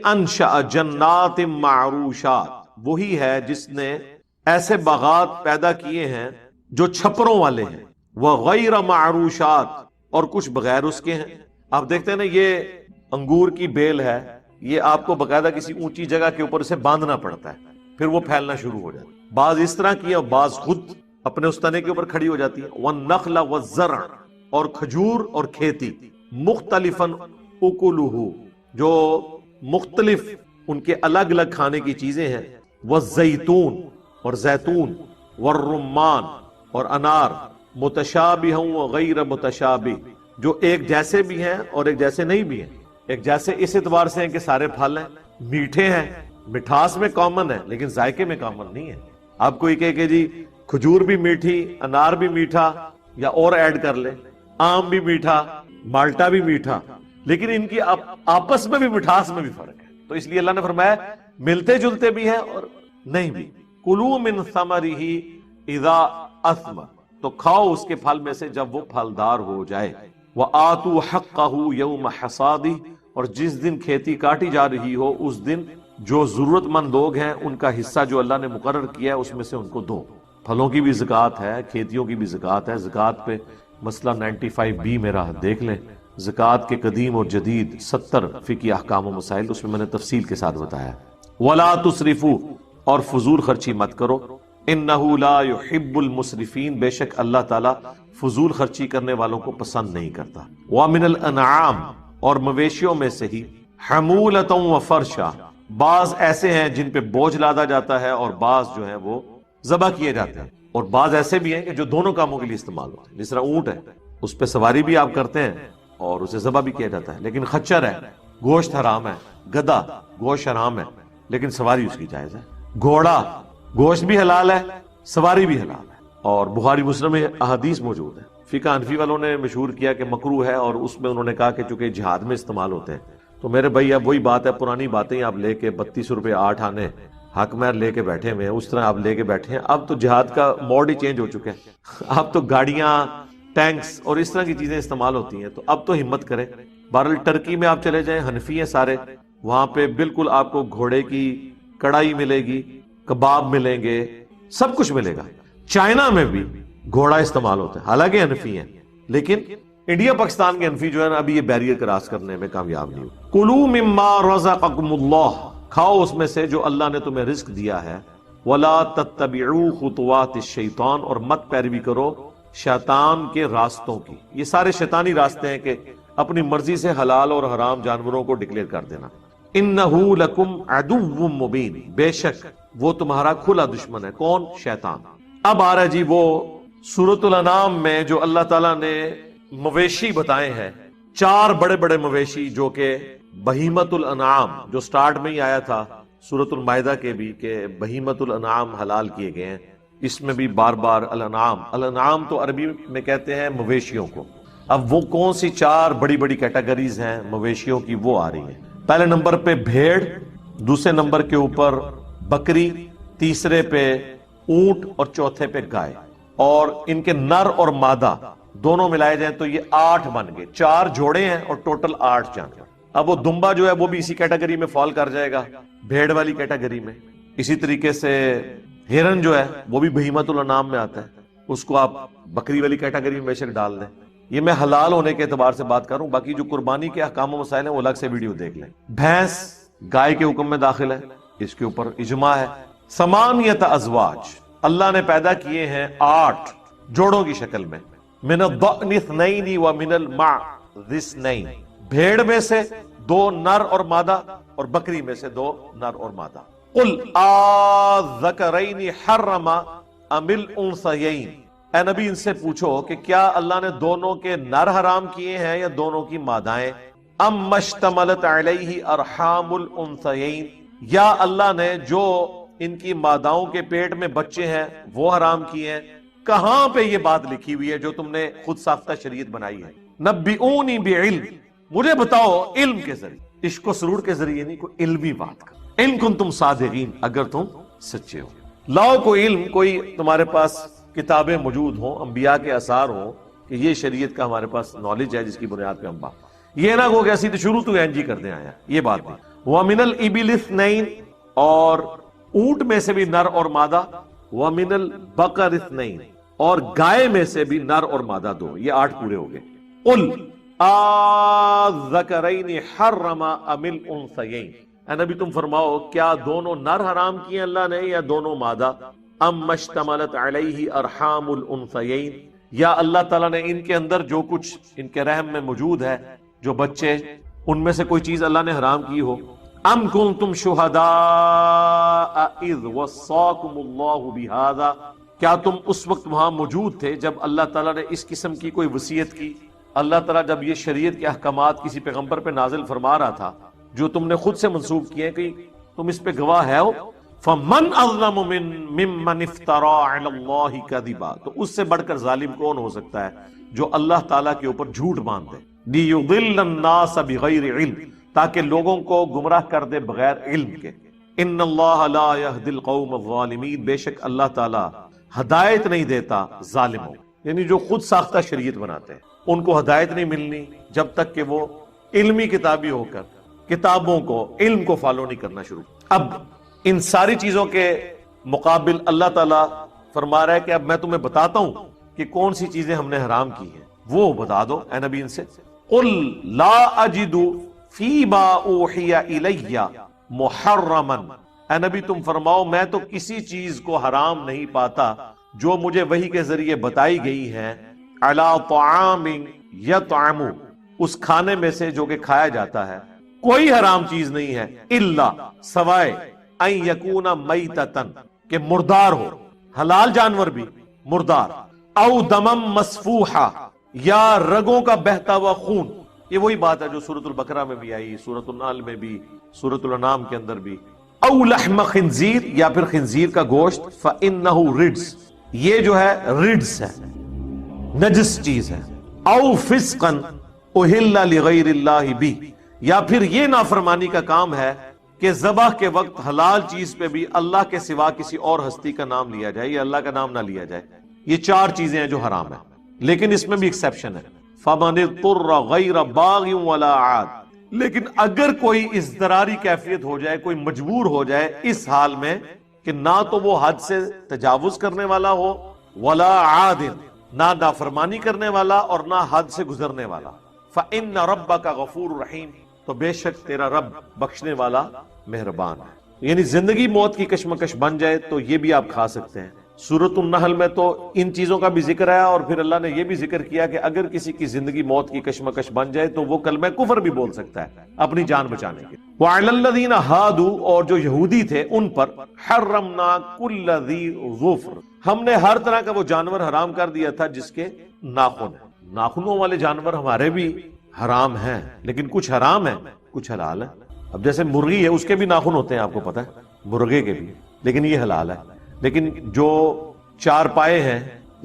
انشأ جنات معروشات، وہی ہے جس نے ایسے باغات پیدا کیے ہیں جو چھپروں والے ہیں، وغیر معروشات، اور کچھ بغیر اس کے ہیں۔ آپ دیکھتے ہیں نا، یہ انگور کی بیل ہے، یہ آپ کو باقاعدہ کسی اونچی جگہ کے اوپر اسے باندھنا پڑتا ہے، پھر وہ پھیلنا شروع ہو جاتا ہے۔ بعض اس طرح کی ہے اور بعض خود اپنے اس تنے کے اوپر کھڑی ہو جاتی ہے۔ والنخل والزرع، اور کھجور اور کھیتی، مختلفاً اکلہ، جو مختلف ان کے الگ الگ کھانے کی چیزیں ہیں، والزیتون، اور زیتون، والرمان، اور انار، متشابہ وغیر متشابہ، جو ایک جیسے بھی ہیں اور ایک جیسے نہیں بھی ہیں۔ ایک جیسے اس اعتبار سے ہیں کہ سارے پھل ہیں، میٹھے ہیں، مٹھاس میں کامن ہے لیکن ذائقے میں کامن نہیں ہے۔ آپ کوئی کہے کہ جی کھجور بھی میٹھی، انار بھی میٹھا، یا اور ایڈ کر لے، آم بھی میٹھا، مالٹا بھی میٹھا، لیکن ان کی آپس میں بھی مٹھاس میں بھی فرق ہے۔ تو اس لیے اللہ نے فرمایا ملتے جلتے بھی ہیں اور نہیں بھی۔ کلوا من ثمرہ اذا اثمر، تو کھاؤ اس کے پھل میں سے جب وہ پھلدار ہو جائے۔ وآتوا حقہ یوم حصادہ، اور جس دن کھیتی کاٹی جا رہی ہو اس دن جو ضرورت مند لوگ ہیں ان کا حصہ جو اللہ نے مقرر کیا ہے اس میں سے ان کو دو۔ پھلوں کی بھی زکوٰۃ ہے، کھیتیوں کی بھی زکوٰۃ ہے۔ زکوٰۃ پہ مسئلہ 95B میرا دیکھ لیں، زکوٰۃ کے قدیم اور جدید 70 فقہی احکام و مسائل، اس میں میں نے تفصیل کے ساتھ بتایا۔ ولا تسرفوا، اور فضول خرچی مت کرو، انہ لا یحب المسرفین، بے شک اللہ تعالیٰ فضول خرچی کرنے والوں کو پسند نہیں کرتا۔ ومن الانعام، اور مویشیوں میں سے ہی، حمولۃ وفرشا، بعض ایسے ہیں جن پہ بوجھ لادا جاتا ہے اور بعض جو ہیں وہ ذبح کیے جاتے ہیں، اور بعض ایسے بھی ہیں کہ جو دونوں کاموں کے لیے استعمال ہوتے ہیں۔ جس طرح اونٹ ہے، اس پہ سواری بھی آپ کرتے ہیں اور اسے ذبح بھی کیا جاتا ہے، لیکن خچر ہے، گوشت حرام ہے، گدھا گوشت حرام ہے لیکن سواری اس کی جائز ہے، گھوڑا گوشت بھی حلال ہے، سواری بھی حلال ہے، اور بخاری مسلم میں احادیث موجود ہیں۔ فقہ حنفی والوں نے مشہور کیا کہ مکروہ ہے، اور اس میں انہوں نے کہا کہ چونکہ جہاد میں استعمال ہوتے ہیں، تو میرے بھائی اب وہی بات ہے، پرانی باتیں آپ لے کے 32 روپے 8 آنے حق مہر لے کے بیٹھے ہوئے ہیں، اس طرح آپ لے کے بیٹھے ہیں۔ اب تو جہاد کا موڈ ہی چینج ہو چکا ہے، اب تو گاڑیاں، ٹینکس اور اس طرح کی چیزیں استعمال ہوتی ہیں، تو اب تو ہمت کریں۔ بہرحال ٹرکی میں آپ چلے جائیں، حنفی ہیں سارے، وہاں پہ بالکل آپ کو گھوڑے کی کڑائی ملے گی، کباب ملیں گے، سب کچھ ملے گا۔ چائنا میں بھی گھوڑا استعمال ہوتا ہے، حالانکہ حنفی ہیں، لیکن انڈیا پاکستان کے حنفی جو ہے نا ابھی یہ بیریئر کراس کرنے میں کامیاب نہیں ہوئے۔ کلوا مما رزقکم اللہ، کھاؤ اس میں سے جو اللہ نے تمہیں رزق دیا ہے۔ ولا تتبعوا خطوات الشیطان، اور مت پیروی کرو شیطان کے راستوں کی۔ یہ سارے شیطانی راستے ہیں کہ اپنی مرضی سے حلال اور حرام جانوروں کو ڈکلیئر کر دینا۔ انہ لکم عدو مبین، بے شک وہ تمہارا کھلا دشمن ہے۔ کون؟ شیطان۔ اب آ رہا جی وہ سورۃ الانعام میں جو اللہ تعالیٰ نے مویشی بتائے ہیں، 4 بڑے بڑے مویشی، جو کہ بہیمۃ الانعام، جو سٹارٹ میں ہی آیا تھا سورۃ المائدہ کے بھی کہ بہیمۃ الانعام حلال کیے گئے ہیں، اس میں بھی بار بار الانعام، الانعام تو عربی میں کہتے ہیں مویشیوں کو۔ اب وہ کون سی 4 بڑی بڑی کیٹیگریز ہیں مویشیوں کی، وہ آ رہی ہیں۔ پہلے نمبر پہ بھیڑ، دوسرے نمبر کے اوپر بکری، تیسرے پہ اونٹ، اور چوتھے پہ گائے، اور ان کے نر اور مادہ دونوں ملائے جائیں تو یہ 8 بن گئے، 4 جوڑے ہیں اور ٹوٹل 8 جانور۔ اب وہ دمبا جو ہے وہ بھی اسی کیٹیگری میں فال کر جائے گا، بھیڑ والی کیٹیگری میں۔ اسی طریقے سے ہرن جو ہے وہ بھی بہیمۃ الانعام میں آتا ہے، اس کو آپ بکری والی کیٹیگری میں بے شک ڈال دیں۔ یہ میں حلال ہونے کے اعتبار سے بات کروں، باقی جو قربانی کے احکام و مسائل ہیں وہ الگ سے ویڈیو دیکھ لیں۔ بھینس گائے کے حکم میں داخل ہے، اس کے اوپر اجماع ہے۔ 8 ازواج، اللہ نے پیدا کیے ہیں 8 جوڑوں کی شکل میں۔ من الضأن 2 ومن المعز 2، بھیڑ میں سے 2 نر اور مادہ، اور بکری میں سے 2 نر اور مادہ۔ قل آذکرین حرم ام الانثیین، اے نبی ان سے پوچھو کہ کیا اللہ نے دونوں کے نر حرام کیے ہیں یا دونوں کی مادائیں؟ ام مشتملت علیہ ارحام الانثیین، یا اللہ نے جو ان کی ماداؤں کے پیٹ میں بچے ہیں وہ حرام کیے ہیں؟ کہاں پہ یہ بات لکھی ہوئی ہے جو تم نے خود ساختہ شریعت بنائی ہے؟ نبئونی بعلم، مجھے بتاؤ علم کے ذریعے، عشق و سرور کے ذریعے نہیں، کوئی علمی بات کر۔ ان کنتم صادقین، اگر تم سچے ہو، لاؤ کوئی علم، کوئی تمہارے پاس کتابیں موجود ہوں، انبیاء کے آثار ہوں کہ یہ شریعت کا ہمارے پاس نالج ہے جس کی بنیاد پہ ہم بات، یہ نہ ہو کہ اسی تو شروع تو این جی کر دیں آیا، یہ بات نہیں۔ وَمِنَ الْإِبِلِ اثْنَيْنِ، اور اونٹ میں سے بھی نر اور مادہ، وَمِنَ الْبَقَرِ اثْنَيْنِ، اور گائے میں سے بھی نر اور مادہ 2، یہ 8 پورے ہو گئے۔ قُلْ آذَّكَرَيْنِ حَرَّمَ أَمِ الْأُنثَيَيْنِ، اے نبی تم فرماؤ کیا دونوں نر حرام کیے اللہ نے یا دونوں مادہ؟ ام اشتملت علیہ ارحام الانثیین، یا اللہ تعالیٰ نے ان کے اندر جو کچھ ان کے رحم میں موجود ہے جو بچے، ان میں سے کوئی چیز اللہ نے حرام کی ہو۔ ام کنتم شہداء اذ وصاکم اللہ بہذا، کیا تم اس وقت وہاں موجود تھے جب اللہ تعالیٰ نے اس قسم کی کوئی وصیت کی؟ اللہ تعالیٰ جب یہ شریعت کے احکامات کسی پیغمبر پہ نازل فرما رہا تھا جو تم نے خود سے منسوخ کیے، کہ تم اس پہ گواہ ہے ہو۔ فَمَنْ أَظْلَمُ مِمَّنِ افْتَرَىٰ عَلَى اللَّهِ كَذِبًا، تو اس سے بڑھ کر ظالم کون ہو سکتا ہے جو اللہ تعالیٰ کے اوپر جھوٹ باندھ دے۔ لِيُضِلَّ النَّاسَ بِغَيْرِ عِلْمٍ، تاکہ لوگوں کو گمراہ کر دے بغیر علم کے۔ إِنَّ اللَّهَ لَا يَهْدِي الْقَوْمَ الظَّالِمِينَ، بے شک اللہ تعالیٰ ہدایت نہیں دیتا ظالموں، یعنی جو خود ساختہ شریعت بناتے ہیں ان کو ہدایت نہیں ملنی جب تک کہ وہ علمی کتابی ہو کر کتابوں کو، علم کو فالو نہیں کرنا شروع۔ اب ان ساری چیزوں کے مقابل اللہ تعالیٰ فرما رہا ہے کہ اب میں تمہیں بتاتا ہوں کہ کون سی چیزیں ہم نے حرام کی ہیں، وہ بتا دو اے نبی ان سے۔ قل لا اجد فیما اوحی الی محرما، اے نبی تم فرماؤ میں تو کسی چیز کو حرام نہیں پاتا جو مجھے وحی کے ذریعے بتائی گئی ہے، علی طعام یطعم، اس کھانے میں سے جو کہ کھایا جاتا ہے، کوئی حرام چیز نہیں ہے، الا سوائے ان یکون میتتن، کہ مردار ہو، حلال جانور بھی مردار، او دمم مسفوحا، یا رگوں کا بہتا ہوا خون، یہ وہی بات ہے جو سورۃ البقرہ میں بھی آئی، سورۃ النحل میں بھی، سورۃ الانعام کے اندر بھی، او لحم خنزیر، یا پھر خنزیر کا گوشت، فإنہ رجس، یہ جو ہے رجس ہے، نجس چیز ہے، او فسقا اہل لغیر اللہ بھی، یا پھر یہ نافرمانی کا کام ہے کہ ذبح کے وقت حلال چیز پہ بھی اللہ کے سوا کسی اور ہستی کا نام لیا جائے یا اللہ کا نام نہ لیا جائے۔ یہ 4 چیزیں ہیں جو حرام ہیں، لیکن اس میں بھی ایکسیپشن ہے، فَمَنِ اضْطُرَّ غَيْرَ بَاغٍ وَلَا عَادٍ، لیکن اگر کوئی اضطراری کیفیت ہو جائے، کوئی مجبور ہو جائے اس حال میں کہ نہ تو وہ حد سے تجاوز کرنے والا ہو، ولا عاد، نہ نافرمانی کرنے والا اور نہ حد سے گزرنے والا، فإن ربک غفور رحیم، تو بے شک تیرا رب بخشنے والا مہربان ہے۔ یعنی زندگی موت کی کشمکش بن جائے تو یہ بھی آپ کھا سکتے ہیں۔ سورۃ النحل میں تو ان چیزوں کا بھی ذکر ہے، اور پھر اللہ نے یہ بھی ذکر کیا کہ اگر کسی کی زندگی موت کی کشمکش بن جائے تو وہ کلمہ کفر بھی بول سکتا ہے اپنی جان بچانے کے۔ وعلی الذین ہادوا، اور جو یہودی تھے ان پر، حرمنا کل ذی ظفر، ہم نے ہر طرح کا وہ جانور حرام کر دیا تھا جس کے ناخن ہیں۔ ناخنوں والے جانور ہمارے بھی حرام ہیں، لیکن کچھ حرام ہیں کچھ حلال ہے۔ اب جیسے مرغی ہے، اس کے بھی ناخن ہوتے ہیں، آپ کو پتہ ہے، مرغے کے بھی، لیکن یہ حلال ہے۔ لیکن جو 4 پائے ہیں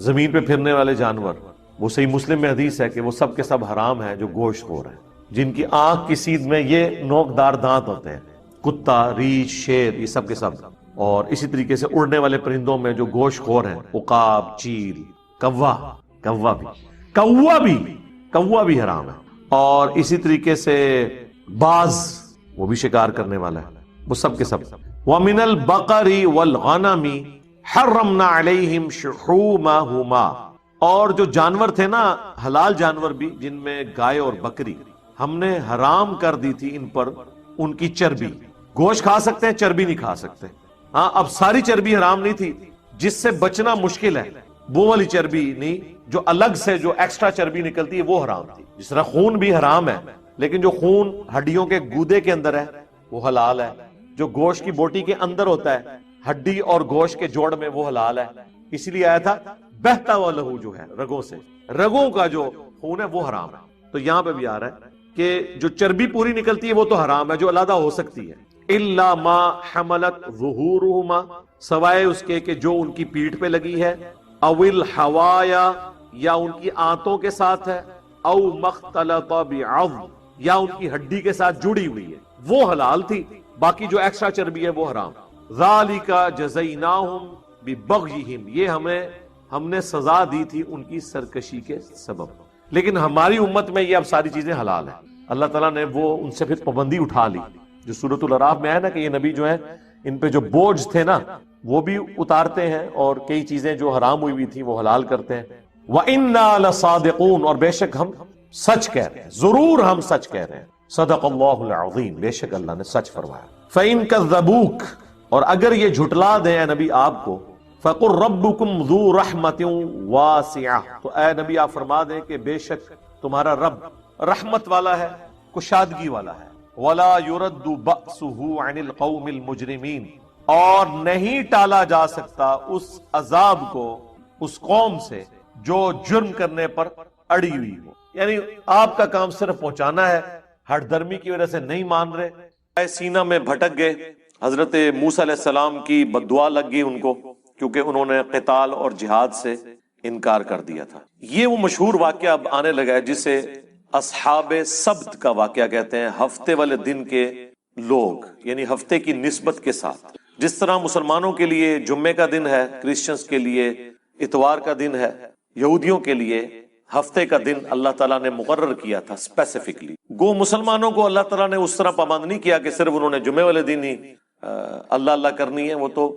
زمین پہ پھرنے والے جانور، وہ صحیح مسلم میں حدیث ہے کہ وہ سب کے سب حرام ہیں جو گوشت خور ہیں، جن کی آنکھ کی سیدھ میں یہ نوکدار دانت ہوتے ہیں، کتا، ریچھ، شیر، یہ سب کے سب۔ اور اسی طریقے سے اڑنے والے پرندوں میں جو گوشت خور ہیں، عقاب، چیل، کوا بھی حرام ہے۔ اور اسی طریقے سے باز، وہ بھی شکار کرنے والا ہے، وہ سب کے سب۔ وَمِنَ الْبَقَرِ وَالْغَنَمِ حَرَّمْنَا عَلَيْهِمْ شُحُومَهُمَا، اور جو جانور تھے نا حلال جانور بھی، جن میں گائے اور بکری، ہم نے حرام کر دی تھی ان پر ان کی چربی۔ گوشت کھا سکتے ہیں، چربی نہیں کھا سکتے۔ ہاں، اب ساری چربی حرام نہیں تھی، جس سے بچنا مشکل ہے وہ والی چربی نہیں، جو الگ سے جو ایکسٹرا چربی نکلتی ہے وہ حرام تھی۔ جس طرح خون بھی حرام ہے، لیکن جو خون ہڈیوں کے گودے کے اندر ہے وہ حلال ہے، جو گوشت کی بوٹی کے اندر ہوتا ہے ہڈی اور گوشت کے جوڑ میں، وہ حلال ہے۔ اس لیے آیا تھا بہتا ہوا لہو، جو ہے رگوں سے، رگوں کا جو خون ہے وہ حرام ہے۔ تو یہاں پہ بھی آ رہا ہے کہ جو چربی پوری نکلتی ہے وہ تو حرام ہے، جو علیحدہ ہو سکتی ہے۔ الا ما حملت ظہورهما، سوائے اس کے کہ جو ان کی پیٹھ پہ لگی ہے، او الحوایا، یا ان کی آنتوں کے ساتھ ہے، او مختلط بعظم، یا ان کی ہڈی کے ساتھ جڑی ہوئی ہے، وہ حلال تھی۔ باقی جو ایکسٹرا چربی ہے وہ حرام۔ ذالک جزیناہم ببغیہم، یہ ہم نے سزا دی تھی ان کی سرکشی کے سبب۔ لیکن ہماری امت میں یہ اب ساری چیزیں حلال ہیں، اللہ تعالیٰ نے وہ ان سے پھر پابندی اٹھا لی جو سورۃ الاعراف میں ہے نا کہ یہ نبی جو ہیں ان پہ جو بوجھ تھے نا وہ بھی اتارتے ہیں، اور کئی چیزیں جو حرام ہوئی تھی وہ حلال کرتے ہیں۔ وَإِنَّا لَصَادِقُونَ، اور بے شک ہم سچ کہہ رہے ہیں، ضرور ہم سچ کہہ رہے ہیں۔ صدق اللہ العظیم، بے شک اللہ نے سچ فرمایا۔ فَإِن كَذَّبُوكَ، اور اگر یہ جھٹلا دیں اے نبی آپ کو، فَقُلْ رَبُّكُمْ ذُو رَحْمَةٍ وَاسِعَةٍ، تو اے نبی آپ فرما دیں کہ بے شک تمہارا رب رحمت والا ہے، کشادگی والا ہے۔ وَلَا يُرَدُّ بَأْسُهُ عَنِ الْقَوْمِ الْمُجْرِمِينَ، اور نہیں ٹالا جا سکتا اس عذاب کو اس قوم سے جو جرم کرنے پر اڑی ہوئی ہو۔ یعنی آپ کا کام صرف پہنچانا ہے، ہٹ درمی کی وجہ سے نہیں مان رہے، سینہ میں بھٹک گئے۔ حضرت موسیٰ علیہ السلام کی بد دعا لگ گئی ان کو، کیونکہ انہوں نے قتال اور جہاد سے انکار کر دیا تھا۔ یہ وہ مشہور واقعہ اب آنے لگا ہے جسے اصحاب سبت کا واقعہ کہتے ہیں، ہفتے والے دن کے لوگ، یعنی ہفتے کی نسبت کے ساتھ۔ جس طرح مسلمانوں کے لیے جمعے کا دن ہے، کرسچنز کے لیے اتوار کا دن ہے، یہودیوں کے لیے ہفتے کا دن اللہ تعالیٰ نے مقرر کیا تھا اسپیسیفکلی۔ گو مسلمانوں کو اللہ تعالیٰ نے اس طرح پابند نہیں کیا کہ صرف انہوں نے جمعے والے دن ہی اللہ اللہ کرنی ہے، وہ تو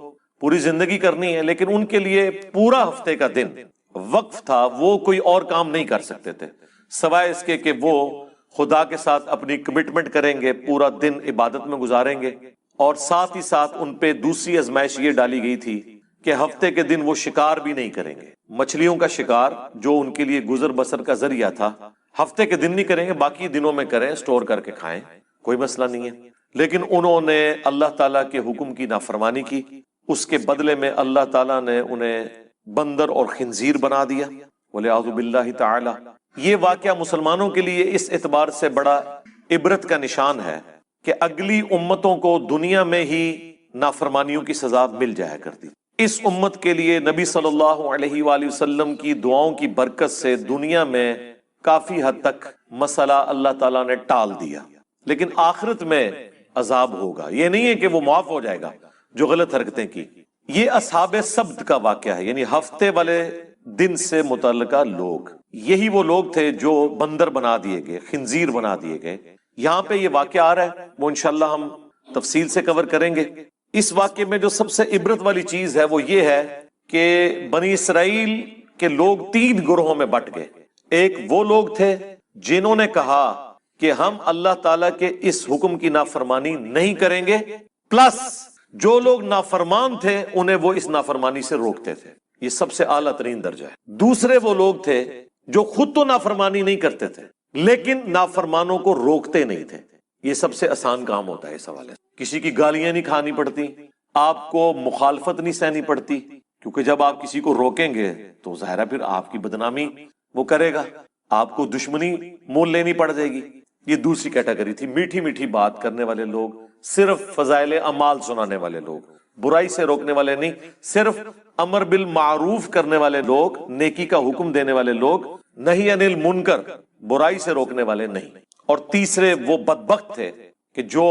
پوری زندگی کرنی ہے، لیکن ان کے لیے پورا ہفتے کا دن وقف تھا، وہ کوئی اور کام نہیں کر سکتے تھے سوائے اس کے کہ وہ خدا کے ساتھ اپنی کمٹمنٹ کریں گے، پورا دن عبادت میں گزاریں گے۔ اور ساتھ ہی ساتھ ان پہ دوسری آزمائش یہ ڈالی گئی تھی کہ ہفتے کے دن وہ شکار بھی نہیں کریں گے۔ مچھلیوں کا شکار جو ان کے لیے گزر بسر کا ذریعہ تھا، ہفتے کے دن نہیں کریں گے، باقی دنوں میں کریں، سٹور کر کے کھائیں، کوئی مسئلہ نہیں ہے۔ لیکن انہوں نے اللہ تعالیٰ کے حکم کی نافرمانی کی، اس کے بدلے میں اللہ تعالیٰ نے انہیں بندر اور خنزیر بنا دیا، وَلِعَوْذُ بِاللَّهِ تَعَالَى۔ یہ واقعہ مسلمانوں کے لیے اس اعتبار سے بڑا عبرت کا نشان ہے کہ اگلی امتوں کو دنیا میں ہی نافرمانیوں کی سزا مل جایا کرتی۔ اس امت کے لیے نبی صلی اللہ علیہ وآلہ وسلم کی دعاؤں کی برکت سے دنیا میں کافی حد تک مسئلہ اللہ تعالیٰ نے ٹال دیا، لیکن آخرت میں عذاب ہوگا۔ یہ نہیں ہے کہ وہ معاف ہو جائے گا جو غلط حرکتیں کی۔ یہ اصحاب سبت کا واقعہ ہے، یعنی ہفتے والے دن سے متعلقہ لوگ، یہی وہ لوگ تھے جو بندر بنا دیے گئے، خنزیر بنا دیے گئے۔ یہاں پہ یہ واقعہ آ رہا ہے، وہ انشاءاللہ ہم تفصیل سے کور کریں گے۔ اس واقعے میں جو سب سے عبرت والی چیز ہے وہ یہ ہے کہ بنی اسرائیل کے لوگ 3 گروہوں میں بٹ گئے۔ ایک وہ لوگ تھے جنہوں نے کہا کہ ہم اللہ تعالیٰ کے اس حکم کی نافرمانی نہیں کریں گے، پلس جو لوگ نافرمان تھے انہیں وہ اس نافرمانی سے روکتے تھے۔ یہ سب سے اعلیٰ ترین درجہ ہے۔ دوسرے وہ لوگ تھے جو خود تو نافرمانی نہیں کرتے تھے لیکن نافرمانوں کو روکتے نہیں تھے۔ یہ سب سے آسان کام ہوتا ہے اس حوالے سے۔ کسی کی گالیاں نہیں کھانی پڑتی، آپ کو مخالفت نہیں سہنی پڑتی، کیونکہ جب آپ کسی کو روکیں گے تو ظاہر ہے پھر آپ کی بدنامی وہ کرے گا، آپ کو دشمنی مول لینی پڑ جائے گی۔ یہ دوسری کیٹیگری تھی، میٹھی میٹھی بات کرنے والے لوگ، صرف فضائل اعمال سنانے والے لوگ، برائی سے روکنے والے نہیں، صرف امر بالمعروف کرنے والے لوگ، نیکی کا حکم دینے والے لوگ، نہی عن المنکر، برائی سے روکنے والے نہیں۔ اور تیسرے وہ بدبخت تھے کہ جو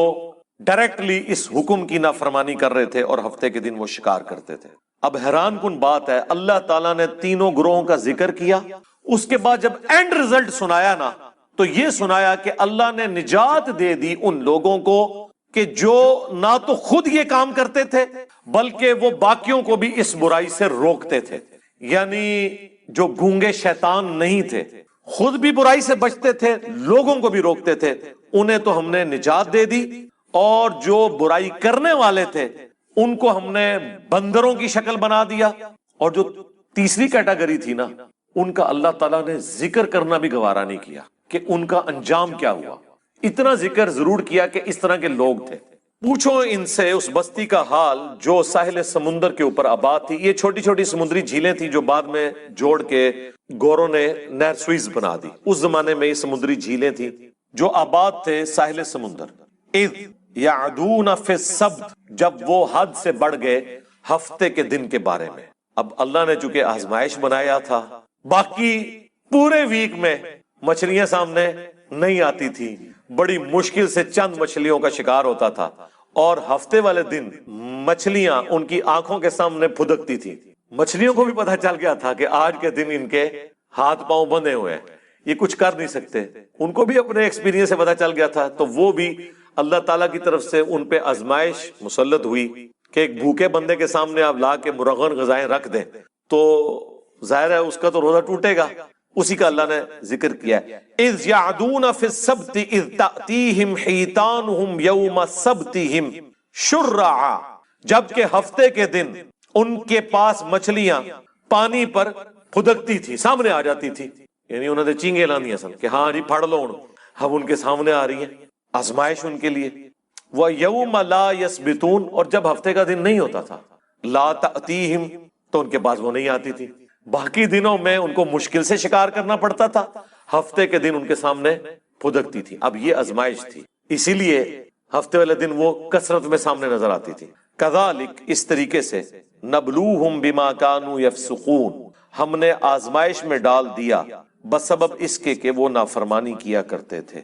ڈائریکٹلی اس حکم کی نافرمانی کر رہے تھے اور ہفتے کے دن وہ شکار کرتے تھے۔ اب حیران کن بات ہے، اللہ تعالیٰ نے تینوں گروہوں کا ذکر کیا، اس کے بعد جب اینڈ رزلٹ سنایا نا تو یہ سنایا کہ اللہ نے نجات دے دی ان لوگوں کو کہ جو نہ تو خود یہ کام کرتے تھے بلکہ وہ باقیوں کو بھی اس برائی سے روکتے تھے۔ یعنی جو گونگے شیطان نہیں تھے، خود بھی برائی سے بچتے تھے، لوگوں کو بھی روکتے تھے، انہیں تو ہم نے نجات دے دی، اور جو برائی کرنے والے تھے ان کو ہم نے بندروں کی شکل بنا دیا۔ اور جو تیسری کیٹیگری تھی نا، ان کا اللہ تعالیٰ نے ذکر کرنا بھی گوارا نہیں کیا کہ ان کا انجام کیا ہوا۔ اتنا ذکر ضرور کیا کہ اس طرح کے لوگ تھے۔ پوچھو ان سے اس بستی کا حال جو ساحل سمندر کے اوپر آباد تھی۔ یہ چھوٹی چھوٹی سمندری جھیلیں تھی جو بعد میں جوڑ کے گوروں نے نہر سوئز بنا دی۔ اس زمانے میں یہ سمندری جھیلیں تھی جو آباد تھے ساحل سمندر۔ اذ یعدون فی السبت، جب وہ حد سے بڑھ گئے ہفتے کے دن کے بارے میں۔ اب اللہ نے چونکہ آزمائش بنایا تھا، باقی پورے ویک میں مچھلیاں سامنے نہیں آتی تھی، بڑی مشکل سے چند مچھلیوں کا شکار ہوتا تھا، اور ہفتے والے دن مچھلیاں ان کی آنکھوں کے سامنے پھدکتی تھی۔ مچھلیوں کو بھی پتہ چل گیا تھا کہ آج کے دن ان کے ہاتھ پاؤں بندھے ہوئے ہیں، یہ کچھ کر نہیں سکتے، ان کو بھی اپنے ایکسپیرینس سے پتہ چل گیا تھا، تو وہ بھی اللہ تعالیٰ کی طرف سے ان پہ آزمائش مسلط ہوئی کہ ایک بھوکے بندے کے سامنے آپ لا کے مرغن غذائیں رکھ دیں تو ظاہر ہے اس کا تو روزہ ٹوٹے گا. اسی کا اللہ نے ذکر کیا ہے اذ یعدون فی السبت اذ تأتیہم حیتانہم یوم سبتہم شرعا، جبکہ ہفتے کے دن ان کے پاس مچھلیاں پانی پر پھدکتی تھی، سامنے آ جاتی تھی. یعنی انہوں نے چینگے لاندی اصل کہ ہاں جی پھڑ لو، اب ان کے سامنے آ رہی ہیں آزمائش ان کے لیے. وَيَوْمَ لَا يَسْبِتُونَ، اور جب ہفتے کا دن نہیں ہوتا تھا لا تأتیہم تو ان کے پاس وہ نہیں آتی تھی. باقی دنوں میں ان کو مشکل سے شکار کرنا پڑتا تھا، ہفتے کے دن ان کے سامنے پھدکتی تھی. اب یہ آزمائش تھی، اسی لیے ہفتے والے دن وہ کثرت میں سامنے نظر آتی تھی. کذالک، اس طریقے سے نبلوہم بما کانوا یفسقون، ہم نے آزمائش میں ڈال دیا بسبب اس کے کہ وہ نافرمانی کیا کرتے تھے.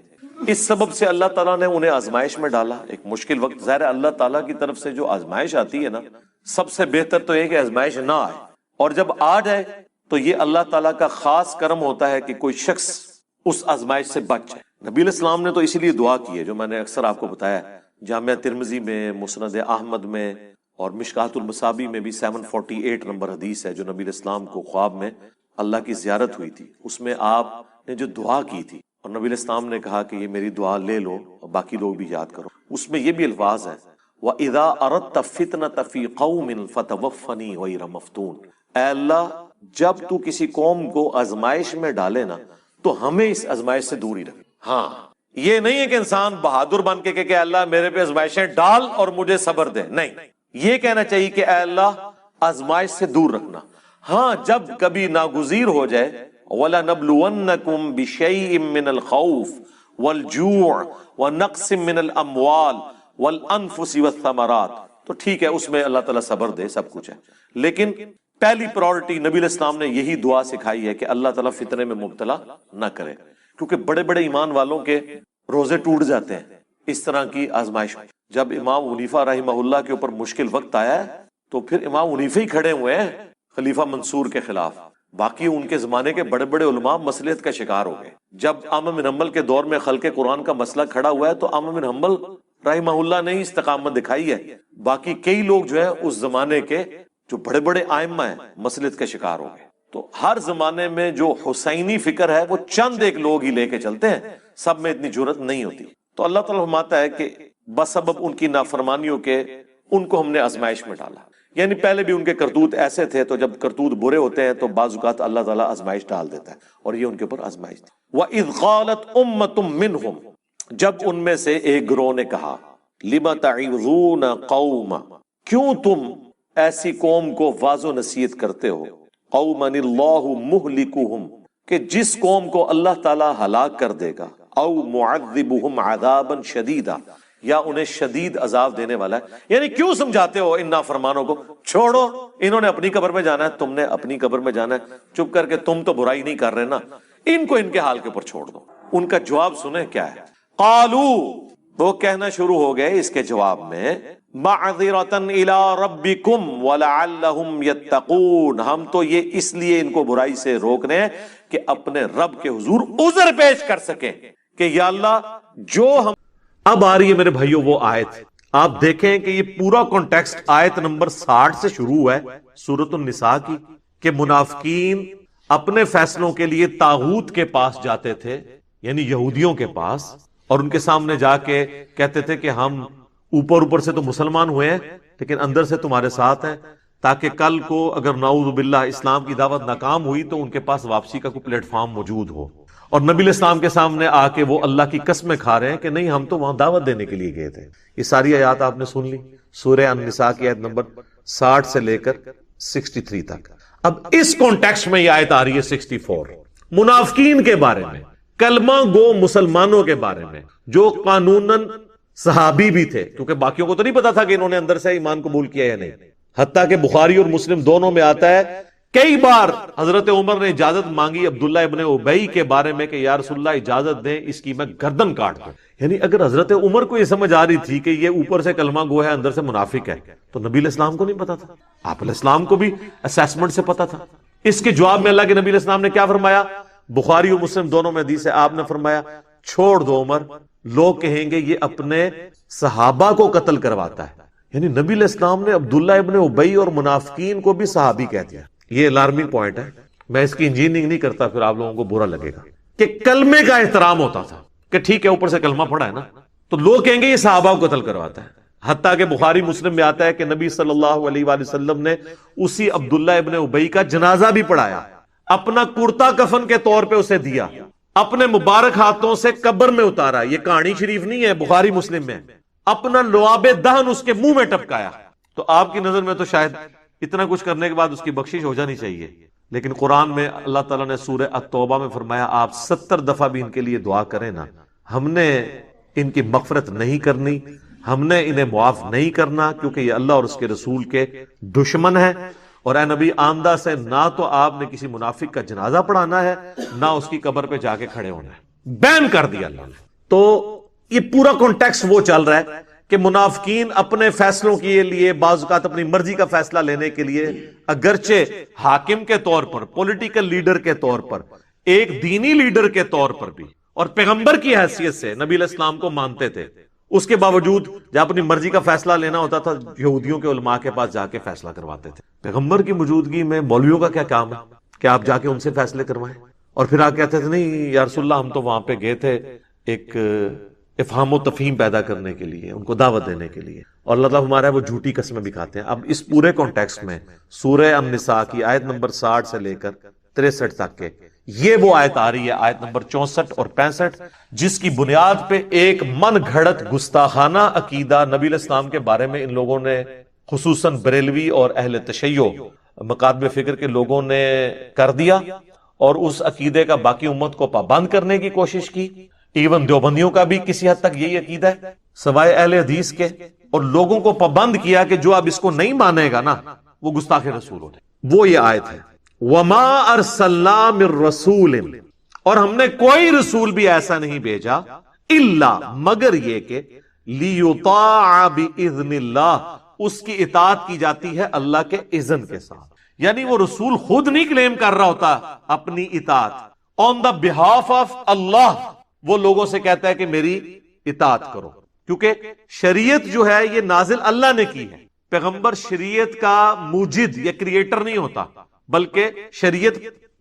اس سبب سے اللہ تعالیٰ نے انہیں آزمائش میں ڈالا ایک مشکل وقت. ظاہر ہے اللہ تعالیٰ کی طرف سے جو آزمائش آتی ہے نا، سب سے بہتر تو یہ کہ آزمائش نہ آئے، اور جب آ جائے تو یہ اللہ تعالیٰ کا خاص کرم ہوتا ہے کہ کوئی شخص اس آزمائش سے بچ جائے. نبی علیہ السلام نے تو اسی لیے دعا کی ہے، جو میں نے اکثر آپ کو بتایا ہے، جامعہ ترمذی میں، مسند احمد میں اور مشکاۃ المصابیح میں بھی 748 نمبر حدیث ہے جو نبی علیہ السلام کو خواب میں اللہ کی زیارت ہوئی تھی. اس میں آپ نے جو دعا کی تھی اور نبی علیہ السلام نے کہا کہ یہ میری دعا لے لو اور باقی لوگ بھی یاد کرو، اس میں یہ بھی الفاظ ہیں وَإِذَا أَرَدْتَ فِتْنَةَ فِي قَوْمٍ فَتَوَفَّنِي غَيْرَ مَفْتُونٍ، اے اللہ جب تو کسی قوم کو آزمائش میں ڈالے نا تو ہمیں اس آزمائش سے دور ہی رکھ. ہاں یہ نہیں ہے کہ انسان بہادر بن کے کہ اے اللہ میرے پہ آزمائشیں ڈال اور مجھے صبر دے، نہیں، یہ کہنا چاہیے کہ اے اللہ آزمائش سے دور رکھنا. ہاں جب کبھی ناگزیر ہو جائے وَلَنَبْلُوَنَّكُمْ بِشَيْءٍ مِّنَ الْخَوْفِ وَالْجُوعِ وَنَقْصٍ مِّنَ الْأَمْوَالِ وَالْأَنفُسِ وَالثَّمَرَاتِ، تو ٹھیک ہے اس میں اللہ تعالیٰ صبر دے، سب کچھ ہے، لیکن پہلی پرائورٹی نبی علیہ السلام نے یہی دعا سکھائی ہے کہ اللہ تعالیٰ فتنے میں مبتلا نہ کرے، کیونکہ بڑے بڑے ایمان والوں کے روزے ٹوٹ جاتے ہیں اس طرح کی آزمائش. جب امام حنیفہ رحمہ اللہ کے اوپر مشکل وقت آیا ہے تو پھر امام حنیفہ ہی کھڑے ہوئے ہیں خلیفہ منصور کے خلاف، باقی ان کے زمانے کے بڑے بڑے علماء مصلحت کا شکار ہو گئے. جب احمد بن حنبل کے دور میں خلق قرآن کا مسئلہ کھڑا ہوا ہے تو احمد بن حنبل رحمہ اللہ نے ہی استقامت دکھائی ہے، باقی کئی لوگ جو ہیں اس زمانے کے جو بڑے بڑے ائمہ ہیں مصلحت کے شکار ہو گئے. تو ہر زمانے میں جو حسینی فکر ہے وہ چند ایک لوگ ہی لے کے چلتے ہیں، سب میں اتنی جرت نہیں ہوتی. تو اللہ تعالیٰ فرماتا ہے کہ بسبب ان کی نافرمانیوں کے ان کو ہم نے آزمائش میں ڈالا. یعنی پہلے بھی ان کے کرتوت ایسے تھے، تو جب کرتوت برے ہوتے ہیں تو بعض اوقات اللہ تعالیٰ آزمائش ڈال دیتا ہے، اور یہ ان کے اوپر آزمائش تھی. وَإِذْ قَالَتْ أُمَّةٌ مِّنْهُمْ، جب ان میں سے ایک گروہ نے کہا لِمَ تَعِظُونَ قَوْمًا، کیوں تم ایسی قوم کو واعظ و نصیحت کرتے ہو، قَوْمًا اللَّهُ مُهْلِكُهُمْ، کہ جس قوم کو اللہ تعالیٰ ہلاک کر دے گا، او معذبهم عذابا شدیدا، یا انہیں شدید عذاب دینے والا ہے. یعنی کیوں سمجھاتے ہو ان نافرمانوں کو، چھوڑو، انہوں نے اپنی قبر میں جانا ہے، تم نے اپنی قبر میں جانا ہے، چپ کر کے تم تو برائی نہیں کر رہے نا، ان کو ان کے حال کے اوپر چھوڑ دو. ان کا جواب سنیں کیا ہے. قالو، وہ کہنا شروع ہو گئے اس کے جواب میں، معذرۃ الی ربکم ولعلہم یتقون، ہم تو یہ اس لیے ان کو برائی سے روکنے ہیں کہ اپنے رب کے حضور عذر پیش کر سکیں کہ یا اللہ جو ہم. اب آ رہی ہے میرے بھائیوں وہ آیت، آپ دیکھیں کہ یہ پورا کانٹیکسٹ آیت نمبر 60 سے شروع ہے سورۃ النساء کی، کہ منافقین اپنے فیصلوں کے لیے طاغوت کے پاس جاتے تھے، یعنی یہودیوں کے پاس، اور ان کے سامنے جا کے کہتے تھے کہ ہم اوپر سے تو مسلمان ہوئے ہیں لیکن اندر سے تمہارے ساتھ ہیں، تاکہ کل کو اگر نعوذ باللہ اسلام کی دعوت ناکام ہوئی تو ان کے پاس واپسی کا کوئی پلیٹ فارم موجود ہو. اور نبی علیہ السلام کے سامنے آ کے وہ اللہ کی قسمیں کھا رہے ہیں کہ نہیں ہم تو وہاں دعوت دینے کے لیے گئے تھے. یہ ساری آیات آپ نے سن لی، سورہ النساء کی آیت نمبر 60 سے لے کر 63 تک. اب اس کانٹیکسٹ میں یہ آیت آ رہی ہے 64، منافقین کے بارے میں، کلمہ گو مسلمانوں کے بارے میں جو قانوناً صحابی بھی تھے، کیونکہ باقیوں کو تو نہیں پتا تھا کہ انہوں نے اندر سے ایمان قبول کیا یا نہیں. حتیٰ کہ بخاری اور مسلم دونوں میں آتا ہے کئی بار حضرت عمر نے اجازت مانگی عبداللہ ابن ابی کے بارے میں کہ یا رسول اللہ اجازت دیں اس کی میں گردن کاٹ دوں. یعنی اگر حضرت عمر کو یہ سمجھ آ رہی تھی کہ یہ اوپر سے کلمہ گو ہے اندر سے منافق ہے تو نبی علیہ السلام کو نہیں پتا تھا؟ آپ علیہ السلام کو بھی اسیسمنٹ سے پتا تھا. اس کے جواب میں اللہ کے نبی علیہ السلام نے کیا فرمایا؟ بخاری اور مسلم دونوں میں حدیث ہے، آپ نے فرمایا چھوڑ دو عمر، لوگ کہیں گے یہ اپنے صحابہ کو قتل کرواتا ہے. یعنی نبی علیہ السلام نے عبداللہ ابن ابی اور منافقین کو بھی صحابی کہہ دیا. یہ الارمنگ پوائنٹ ہے. میں اس کی انجینئرنگ نہیں کرتا، پھر آپ لوگوں کو برا لگے گا. کہ کلمے کا احترام ہوتا تھا کہ ٹھیک ہے اوپر سے کلمہ پڑھا ہے نا، تو لوگ کہیں گے یہ صحابہ کو قتل کرواتا ہے. حتیٰ کہ بخاری مسلم میں آتا ہے کہ نبی صلی اللہ علیہ وآلہ وسلم نے اسی عبداللہ ابن ابی کا جنازہ بھی پڑھایا، اپنا کرتا کفن کے طور پہ اسے دیا، اپنے مبارک ہاتھوں سے قبر میں اتارا. یہ کہانی شریف نہیں ہے، بخاری مسلم میں. اپنا لعاب دہن اس کے منہ میں ٹپکایا. تو آپ کی نظر میں تو شاید اتنا کچھ کرنے کے بعد اس کی بخشش ہو جانی چاہیے، لیکن قرآن میں اللہ تعالیٰ نے سورہ التوبہ میں فرمایا آپ 70 دفعہ بھی ان کے لیے دعا کریں نا، ہم نے ان کی مغفرت نہیں کرنی، ہم نے انہیں معاف نہیں کرنا، کیونکہ یہ اللہ اور اس کے رسول کے دشمن ہیں. اور اے نبی آندہ سے نہ تو آپ نے کسی منافق کا جنازہ پڑھانا ہے، نہ اس کی قبر پہ جا کے کھڑے ہونا ہے. بین کر دیا اللہ نے. تو یہ پورا کانٹیکسٹ وہ چل رہا ہے کہ منافقین اپنے فیصلوں کے لیے بعض اوقات اپنی مرضی کا فیصلہ لینے کے لیے اگرچہ حاکم کے طور پر، پولیٹیکل لیڈر کے طور پر، ایک دینی لیڈر کے طور پر بھی، اور پیغمبر کی حیثیت سے نبی علیہ السلام کو مانتے تھے، اس کے باوجود جب اپنی مرضی کا فیصلہ لینا ہوتا تھا یہودیوں کے علماء کے پاس جا کے فیصلہ کرواتے تھے. پیغمبر کی موجودگی میں مولویوں کا کیا کام ہے کہ آپ جا کے ان سے فیصلے کروائیں؟ اور پھر آپ کہتے تھے نہیں یا رسول اللہ ہم تو وہاں پہ گئے تھے ایک افہام و تفہیم پیدا کرنے کے لیے، ان کو دعوت دینے کے لیے. اور اللہ تعالیٰ ہمارا وہ جھوٹی قسمیں بھی کھاتے ہیں. اب اس پورے کانٹیکسٹ میں سورہ النساء کی آیت نمبر 60 سے لے کر 63 تک کے یہ وہ آیت آ رہی ہے، آیت نمبر 64 اور 65، جس کی بنیاد پہ ایک من گھڑت گستاخانہ عقیدہ نبی علیہ السلام کے بارے میں ان لوگوں نے، خصوصاً بریلوی اور اہل تشیع مکاتب فکر کے لوگوں نے کر دیا، اور اس عقیدے کا باقی امت کو پابند کرنے کی کوشش کی. ایون دیوبندیوں کا بھی کسی حد تک یہی عقیدہ ہے سوائے اہل حدیث کے، اور لوگوں کو پابند کیا کہ جو اب اس کو نہیں مانے گا نا وہ گستاخ رسول ہو جائے. وہ یہ آیت ہے وَمَا أَرْسَلْنَا مِن رَّسُولٍ، اور ہم نے کوئی رسول بھی ایسا نہیں بھیجا الا مگر یہ کہ لِيُطَاعَ بِإِذْنِ اللَّهِ، اس کی اطاعت کی جاتی ہے اللہ کے اذن کے ساتھ. یعنی وہ رسول خود نہیں کلیم کر رہا ہوتا اپنی اطاعت، آن دا بہاف آف اللہ وہ لوگوں سے کہتا ہے کہ میری اطاعت کرو، کیونکہ شریعت جو ہے یہ نازل اللہ نے کی ہے. پیغمبر شریعت کا موجد یا کریٹر نہیں ہوتا، بلکہ شریعت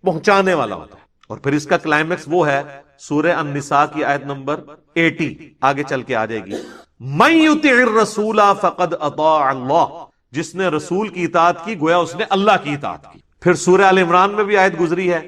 پہنچانے والا ہوتا ہے. اور پھر اس کا کلائمیکس وہ ہے سورہ النساء کی آیت نمبر 80، آگے چل کے آ جائے گی. مَن يُطِعِ الرَّسُولَ فَقَدْ أَطَاعَ اللَّهَ، جس نے رسول کی اطاعت کی گویا اس نے اللہ کی اطاعت کی. پھر سورہ آل عمران میں بھی آیت گزری ہے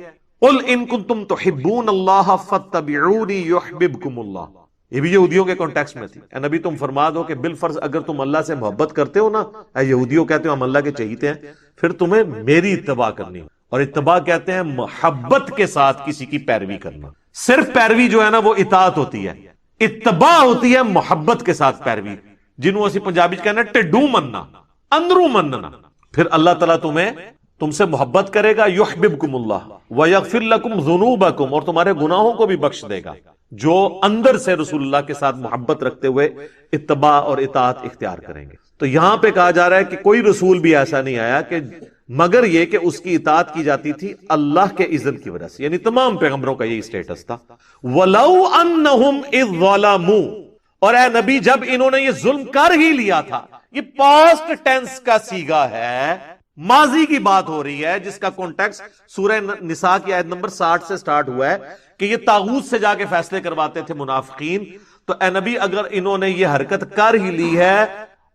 قُلْ إِن كُنتُمْ تُحِبُّونَ اللَّهَ فَاتَّبِعُونِي يُحْبِبْكُمُ اللَّهُ. یہ بھی یہودیوں کے کانٹیکسٹ میں تھی. اے نبی تم فرما دو کہ بالفرض اگر تم اللہ سے محبت کرتے ہو نا، اے یہودیوں کہتے ہو ہم اللہ کے چہیتے ہیں، پھر تمہیں میری اتباع کرنی. اور اتباع کہتے ہیں محبت کے ساتھ کسی کی پیروی کرنا. صرف پیروی جو ہے نا وہ اطاعت ہوتی ہے، اتباع ہوتی ہے محبت کے ساتھ پیروی، جنہوں اسی پنجابی کہنا ٹڈو مننا، اندروں مننا. پھر اللہ تعالیٰ تم سے محبت کرے گا، یحببکم اللہ ویغفر لکم ذنوبکم، اور تمہارے گناہوں کو بھی بخش دے گا، جو اندر سے رسول اللہ کے ساتھ محبت رکھتے ہوئے اتباع اور اطاعت اختیار کریں گے. تو یہاں پہ کہا جا رہا ہے کہ کوئی رسول بھی ایسا نہیں آیا کہ مگر یہ کہ اس کی اطاعت کی جاتی تھی اللہ کے اذن کی وجہ سے. یعنی تمام پیغمبروں کا یہی سٹیٹس تھا. وَلَوْ أَنَّهُمْ إِذْ ظَلَمُوا، اور اے نبی جب انہوں نے یہ ظلم کر ہی لیا تھا، یہ پاسٹ ٹینس کا صیغہ ہے، ماضی کی بات ہو رہی ہے، جس کا کانٹیکسٹ سورہ نساء کی آیت نمبر 60 سے سٹارٹ ہوا ہے کہ یہ طاغوت سے جا کے فیصلے کرواتے تھے منافقین. تو اے نبی اگر انہوں نے یہ حرکت کر ہی لی ہے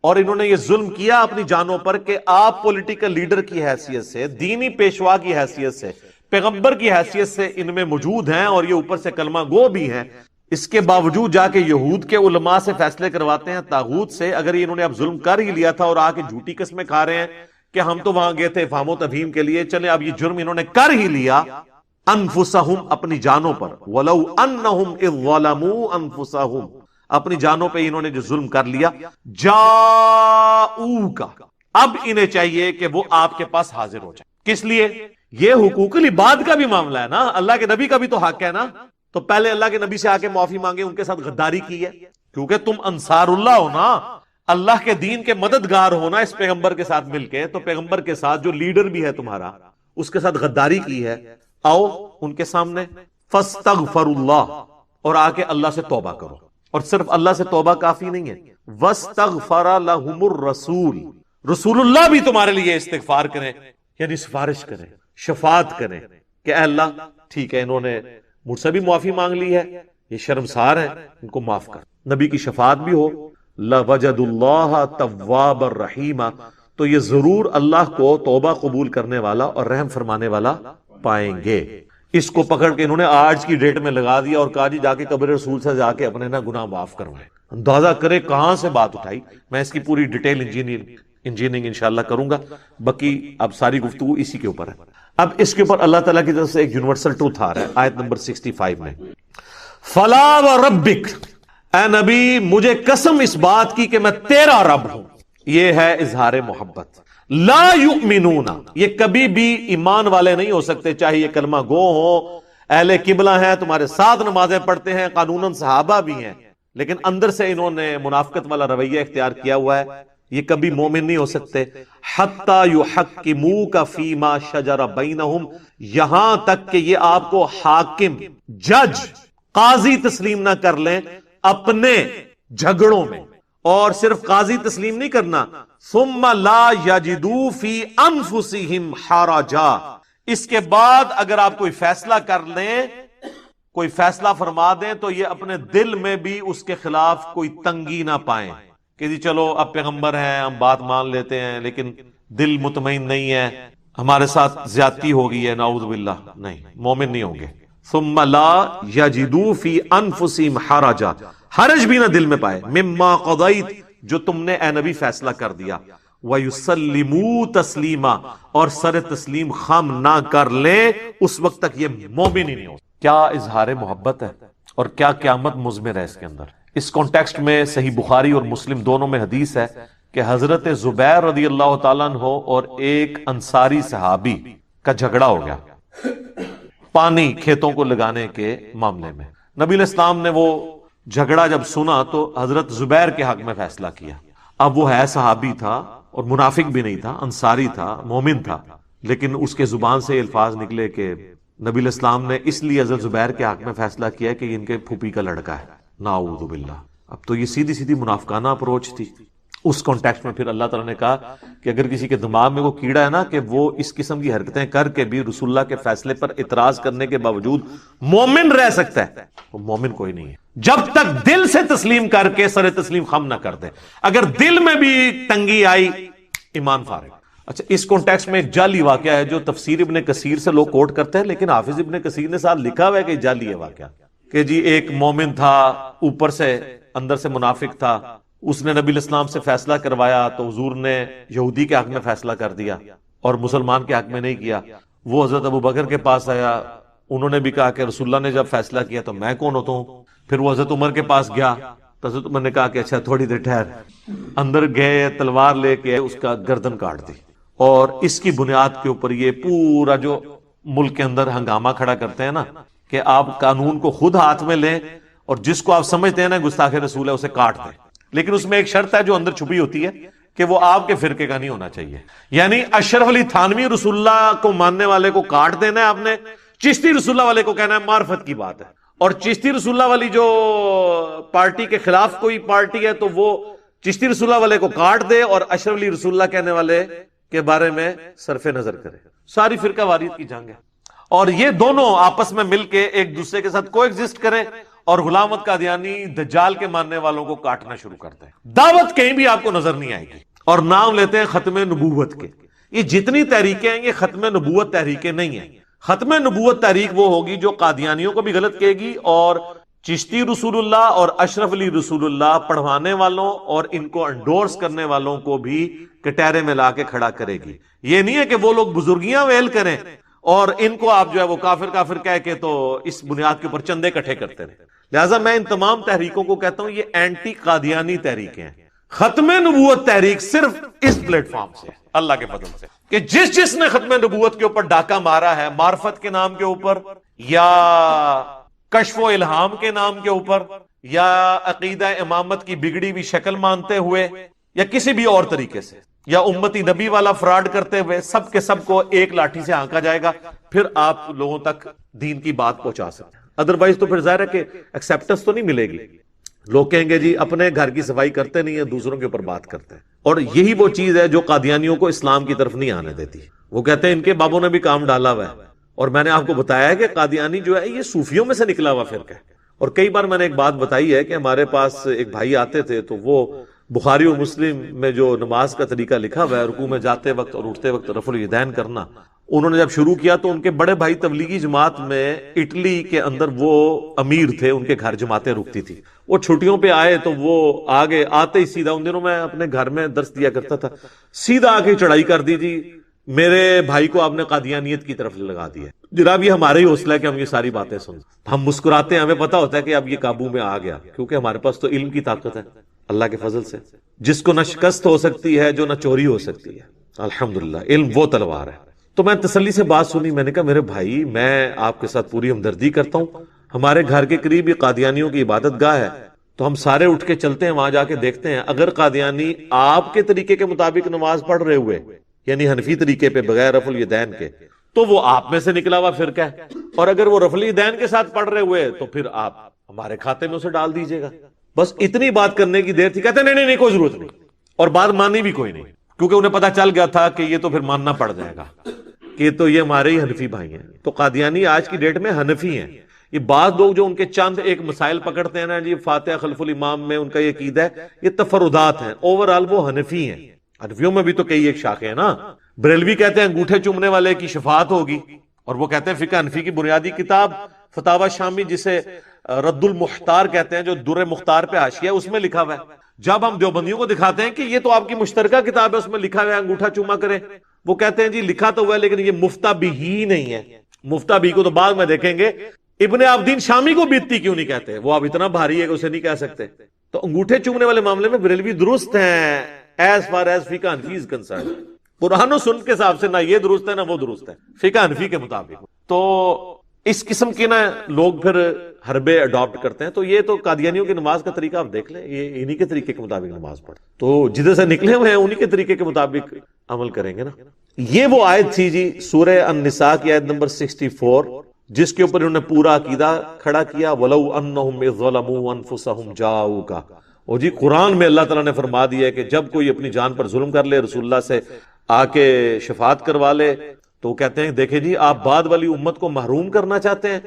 اور انہوں نے یہ ظلم کیا اپنی جانوں پر کہ آپ پولیٹیکل لیڈر کی حیثیت سے، دینی پیشوا کی حیثیت سے، پیغمبر کی حیثیت سے ان میں موجود ہیں اور یہ اوپر سے کلمہ گو بھی ہیں، اس کے باوجود جا کے یہود کے علماء سے فیصلے کرواتے ہیں طاغوت سے. اگر انہوں نے اب ظلم کر ہی لیا تھا اور آ کے جھوٹی قسمیں کھا رہے ہیں کہ ہم تو وہاں گئے تھے افہام و تفہیم کے لیے، چلے اب یہ جرم انہوں نے کر ہی لیا انفسہم، اپنی جانوں پر. وَلَوْ أَنَّهُمْ إِذْ ظَلَمُوا أَنفُسَهُمْ، اپنی جانوں پہ انہوں نے جو ظلم کر لیا. جاؤکا، اب انہیں چاہیے کہ وہ آپ کے پاس حاضر ہو جائے. کس لیے؟ یہ حقوق العباد کا بھی معاملہ ہے نا، اللہ کے نبی کا بھی تو حق ہے نا. تو پہلے اللہ کے نبی سے آ کے معافی مانگے، ان کے ساتھ غداری کی ہے، کیونکہ تم انصار اللہ ہو نا، اللہ کے دین کے مددگار ہونا اس پیغمبر کے ساتھ مل کے. تو پیغمبر کے ساتھ جو لیڈر بھی ہے تمہارا، اس کے ساتھ غداری کی ہے. آؤ ان کے سامنے فاستغفر اللہ، اور آ کے اللہ سے توبہ کرو. اور صرف اللہ سے توبہ کافی نہیں ہے، وَاسْتَغْفَرَ لَهُمُ الرَّسُولُ، رسول اللہ بھی تمہارے لیے استغفار کریں، یعنی سفارش کریں، شفاعت کریں کہ اے اللہ ٹھیک ہے انہوں نے مجھ سے بھی معافی مانگ لی ہے، یہ شرمسار ہیں، ان کو معاف کر، نبی کی شفاعت بھی ہو، لَوَجَدُ اللَّهَ تَوَّابًا رَحِيمًا، تو یہ ضرور اللہ کو توبہ قبول کرنے والا اور رحم فرمانے والا پائیں گے۔ اس کو پکڑ کے انہوں نے آج کی ڈیٹ میں لگا دیا اور کہا جی جا کے قبر رسول سے جا کے اپنے نا گناہ معاف کروائے۔ اندازہ کرے کہاں سے بات اٹھائی۔ میں اس کی پوری ڈیٹیل انجینئرنگ انشاءاللہ کروں گا، باقی اب ساری گفتگو اسی کے اوپر ہے۔ اب اس کے اوپر اللہ تعالیٰ کی طرف سے ایک یونیورسل ٹروتھ آ رہا ہے آیت نمبر 65 میں، فلا وربک، اے نبی مجھے قسم اس بات کی کہ میں تیرا رب ہوں۔ یہ ہے اظہار محبت۔ لا یؤمنون، یہ کبھی بھی ایمان والے نہیں ہو سکتے، چاہے یہ کلمہ گو ہوں، اہل قبلہ ہیں، تمہارے ساتھ نمازیں پڑھتے ہیں، قانوناً صحابہ بھی ہیں، لیکن اندر سے انہوں نے منافقت والا رویہ اختیار کیا ہوا ہے، یہ کبھی مومن نہیں ہو سکتے۔ حتی یحکموک فیما شجر بینہم، یہاں تک کہ یہ آپ کو حاکم، جج، قاضی تسلیم نہ کر لیں اپنے جھگڑوں میں، اور صرف قاضی تسلیم نہیں کرنا، ثم لا یجدوا فی انفسہم حرجا، اس کے بعد اگر آپ کوئی فیصلہ کر لیں، کوئی فیصلہ فرما دیں، تو یہ اپنے دل میں بھی اس کے خلاف کوئی تنگی نہ پائیں کہ جی چلو اب پیغمبر ہیں ہم بات مان لیتے ہیں لیکن دل مطمئن نہیں ہے، ہمارے ساتھ زیادتی ہو گئی ہے، نعوذ باللہ، نہیں، مومن نہیں ہوں گے۔ ثم لا یجدوا فی انفسہم حرجا، حرج بھی نہ دل میں پائے، مما قضیت، جو تم نے اے نبی فیصلہ کر دیا، وَيُسَلِّمُوا تسلیما، اور سر تسلیم خم نہ کر لیں، اس وقت تک یہ مومن ہی نہیں ہو۔ کیا اظہار محبت ہے اور کیا قیامت مضمر ہے اس کے اندر۔ اس کانٹیکسٹ میں صحیح بخاری اور مسلم دونوں میں حدیث ہے کہ حضرت زبیر رضی اللہ تعالیٰ عنہ اور ایک انصاری صحابی کا جھگڑا ہو گیا پانی کھیتوں کو لگانے کے معاملے میں۔ نبی علیہ السلام نے وہ جھگڑا جب سنا تو حضرت زبیر کے حق میں فیصلہ کیا۔ اب وہ ہے صحابی تھا اور منافق بھی نہیں تھا، انصاری تھا، مومن تھا، لیکن اس کے زبان سے الفاظ نکلے کہ نبی علیہ السلام نے اس لیے حضرت زبیر کے حق میں فیصلہ کیا کہ ان کے پھوپھی کا لڑکا ہے، نعوذ باللہ۔ اب تو یہ سیدھی سیدھی منافقانہ اپروچ تھی۔ اس کانٹیکسٹ میں پھر اللہ تعالیٰ نے کہا کہ اگر کسی کے دماغ میں وہ کیڑا ہے نا کہ وہ اس قسم کی حرکتیں کر کے بھی رسول اللہ کے فیصلے پر اعتراض کرنے کے باوجود مومن رہ سکتا ہے، وہ مومن کوئی نہیں ہے جب تک دل سے تسلیم کر کے سر تسلیم خم نہ کر دے۔ اگر دل میں بھی تنگی آئی، ایمان فارغ۔ اچھا، اس کانٹیکسٹ میں ایک جعلی واقعہ ہے جو تفسیر ابن کثیر سے لوگ کوٹ کرتے ہیں، لیکن حافظ ابن کثیر نے ساتھ لکھا ہوا ہے کہ جعلی ہے واقعہ، کہ جی ایک مومن تھا، اوپر سے اندر سے منافق تھا، اس نے نبی علیہ السلام سے فیصلہ کروایا تو حضور نے یہودی کے حق میں فیصلہ کر دیا اور مسلمان کے حق میں نہیں کیا۔ وہ حضرت ابو بکر کے پاس آیا، انہوں نے بھی کہا کہ رسول اللہ نے جب فیصلہ کیا تو میں کون ہوتا ہوں۔ پھر وہ حضرت عمر کے پاس گیا تو حضرت عمر نے کہا کہ اچھا تھوڑی دیر ٹھہر، اندر گئے، تلوار لے کے اس کا گردن کاٹ دی، اور اس کی بنیاد کے اوپر یہ پورا جو ملک کے اندر ہنگامہ کھڑا کرتے ہیں نا کہ آپ قانون کو خود ہاتھ میں لیں اور جس کو آپ سمجھتے ہیں نا گستاخ رسول ہے اسے کاٹ دیں، لیکن اس میں ایک شرط ہے جو اندر چھپی ہوتی ہے کہ وہ آپ کے فرقے کا نہیں ہونا چاہیے۔ یعنی اشرف علی تھانوی رسول اللہ کو ماننے والے کو کاٹ دینا ہے آپ نے، چشتی رسول اللہ والے کو کہنا ہے معرفت کی بات ہے، اور چشتی رسول اللہ والی جو پارٹی کے خلاف کوئی پارٹی ہے تو وہ چشتی رسول اللہ والے کو کاٹ دے اور اشرف علی رسول اللہ کہنے والے کے بارے میں صرف نظر کرے۔ ساری فرقہ واریت کی جنگ ہے، اور یہ دونوں آپس میں مل کے ایک دوسرے کے ساتھ کو ایگزسٹ کریں، اور غلام احمد قادیانی دجال کے ماننے والوں کو کاٹنا شروع کرتے ہیں۔ دعوت کہیں بھی آپ کو نظر نہیں آئے گی، اور نام لیتے ہیں ختم نبوت کے۔ یہ جتنی تحریکیں ہیں یہ ختم نبوت تحریکیں نہیں ہیں۔ ختم نبوت تحریک وہ ہوگی جو قادیانیوں کو بھی غلط کہے گی اور چشتی رسول اللہ اور اشرف علی رسول اللہ پڑھوانے والوں اور ان کو انڈورس کرنے والوں کو بھی کٹہرے میں لا کے کھڑا کرے گی۔ یہ نہیں ہے کہ وہ لوگ بزرگیاں ویل کریں اور ان کو آپ جو ہے وہ کافر کافر کہہ کے تو اس بنیاد کے اوپر چندے اکٹھے کرتے رہے۔ لہٰذا میں ان تمام تحریکوں کو کہتا ہوں یہ اینٹی قادیانی تحریکیں ہیں۔ ختم نبوت تحریک صرف اس پلیٹ فارم سے، اللہ کے فضل سے، کہ جس نے ختم نبوت کے اوپر ڈاکہ مارا ہے، معرفت کے نام کے اوپر یا کشف و الہام کے نام کے اوپر یا عقیدہ امامت کی بگڑی ہوئی شکل مانتے ہوئے یا کسی بھی اور طریقے سے یا امتی نبی والا فراڈ کرتے ہوئے، سب کے سب کو ایک لاٹھی سے ہانکا جائے گا، پھر آپ لوگوں تک دین کی بات پہنچا سکتے ہیں۔ ادروائز تو پھر ظاہر ہے کہ ایکسیپٹنس تو نہیں ملے گی۔ لوگ کہیں گے جی اپنے گھر کی صفائی کرتے نہیں ہیں، دوسروں کے اوپر بات کرتے ہیں، اور یہی وہ چیز ہے جو قادیانیوں کو اسلام کی طرف نہیں آنے دیتی۔ وہ کہتے ہیں ان کے بابوں نے بھی کام ڈالا ہوا ہے، اور میں نے آپ کو بتایا ہے کہ قادیانی جو ہے یہ صوفیوں میں سے نکلا ہوا فرقہ ہے۔ اور کئی بار میں نے ایک بات بتائی ہے کہ ہمارے پاس ایک بھائی آتے تھے تو وہ بخاری و مسلم میں جو نماز کا طریقہ لکھا ہوا ہے، رکوع میں جاتے وقت اور اٹھتے وقت رفع الیدین کرنا، انہوں نے جب شروع کیا تو ان کے بڑے بھائی تبلیغی جماعت میں اٹلی کے اندر وہ امیر تھے، ان کے گھر جماعتیں رکتی تھی، وہ چھٹیوں پہ آئے تو وہ آگے آتے ہی سیدھا، ان دنوں میں اپنے گھر میں درس دیا کرتا تھا، سیدھا آ کے چڑھائی کر دی جی میرے بھائی کو آپ نے قادیانیت کی طرف لگا دیا۔ جناب یہ ہمارا ہی حوصلہ ہے کہ ہم یہ ساری باتیں سن، ہم مسکراتے ہیں، ہمیں پتا ہوتا ہے کہ اب یہ قابو میں آ گیا، کیونکہ ہمارے پاس تو علم کی طاقت ہے اللہ کے فضل سے، جس کو نہ شکست ہو سکتی ہے، جو نہ چوری ہو سکتی ہے، الحمدللہ علم وہ تلوار ہے۔ تو میں تسلی سے بات سنی، میں نے کہا میرے بھائی میں آپ کے ساتھ پوری ہمدردی کرتا ہوں، ہمارے گھر کے قریب ہی قادیانیوں کی عبادت گاہ ہے، تو ہم سارے اٹھ کے چلتے ہیں وہاں جا کے دیکھتے ہیں، اگر قادیانی آپ کے طریقے کے مطابق نماز پڑھ رہے ہوئے، یعنی حنفی طریقے پہ بغیر رفع الیدین کے، تو وہ آپ میں سے نکلا ہوا فرقہ ہے، اور اگر وہ رفع الیدین کے ساتھ پڑھ رہے ہوئے تو پھر آپ ہمارے کھاتے میں اسے ڈال دیجیے گا۔ بس اتنی بات کرنے کی دیر تھی، کہتے نہیں نہیں نہیں کوئی ضرورت نہیں، اور بات مانی بھی کوئی نہیں، کیونکہ انہیں پتا چل گیا تھا کہ یہ تو پھر ماننا پڑ جائے گا کہ تو یہ ہمارے ہی حنفی بھائی ہیں۔ تو قادیانی آج کی ڈیٹ میں حنفی ہیں۔ یہ بعض لوگ جو ان کے چند ایک مسائل پکڑتے ہیں نا جی فاتحہ خلف الامام میں ان کا یہ عقیدہ ہے، یہ تفردات ہیں، اوورآل وہ حنفی ہیں۔ حنفیوں میں بھی تو کئی ایک شاخیں ہیں نا، بریلوی کہتے ہیں انگوٹھے چومنے والے کی شفاعت ہوگی، اور وہ کہتے ہیں فقہ حنفی کی بنیادی کتاب فتاوی شامی جسے رد المختار کہتے ہیں، جو در مختار پہ حاشیہ ہے، اس میں لکھا ہوا ہے۔ جب ہم دیوبندیوں کو دکھاتے ہیں کہ یہ تو آپ کی مشترکہ کتاب ہے، اس میں لکھا ہوا ہے انگوٹھا چوما کریں، وہ کہتے ہیں جی لکھا تو ہوا ہے لیکن یہ مفتہ بھی ہی نہیں ہے۔ مفتہ بھی کو تو بعد میں دیکھیں گے، ابن عابدین شامی کو بیتی کیوں نہیں کہتے، وہ اب اتنا بھاری ہے کہ اسے نہیں کہہ سکتے۔ تو انگوٹھے چومنے والے معاملے میں بریلوی درست ہیں ایز فار ایز فقہ حنفی از کنسرن۔ قرآن و سنت کے حساب سے نہ یہ درست ہے نہ وہ درست ہے، فقہ حنفی کے مطابق۔ تو اس قسم کے نا لوگ پھر حربے اڈاپٹ کرتے ہیں۔ تو یہ تو قادیانیوں کی نماز کا طریقہ آپ دیکھ لیں، یہ انہی کے طریقے کے مطابق نماز پڑھ، تو جدھر سے نکلے ہوئے ہیں انہی کے طریقے کے مطابق عمل کریں گے نا۔ یہ وہ آیت تھی جی سورہ النساء کی آیت نمبر 64، جس کے اوپر انہوں نے پورا عقیدہ کھڑا کیا، وَلَوْ أَنَّهُمْ إِذْ ظَلَمُوا أَنفُسَهُمْ جَاءُوكَ۔ اور جی قرآن میں اللہ تعالیٰ نے فرما دیا ہے کہ جب کوئی اپنی جان پر ظلم کر لے، رسول اللہ سے آ کے شفاعت کروا لے، تو کہتے ہیں دیکھیں جی آپ بعد والی امت کو محروم کرنا چاہتے ہیں